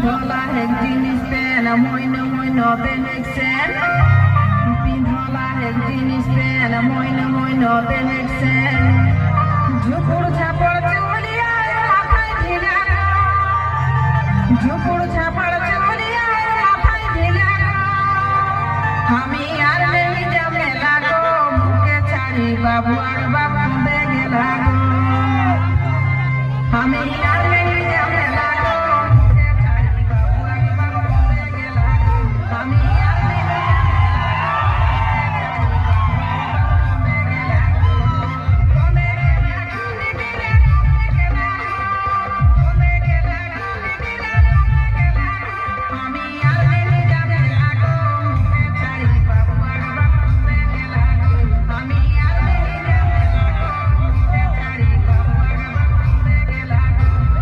পিন্ধলা হেক জিনিস পেন মইন মইন বেহেকছেন পিন্ধলা হেক জিনিস পেন মইন মইন বেহেকছেন ঝুপুর ঝাপড় চুলিয়ায় মাথায় ঢিলা ঝুপুর ঝাপড় চুলিয়ায় মাথায় ঢিলা আমি আর নেই যাবে লাগো বুকে ছাড়ি বাবু আর বাবু দে গেলা আমি আর নেই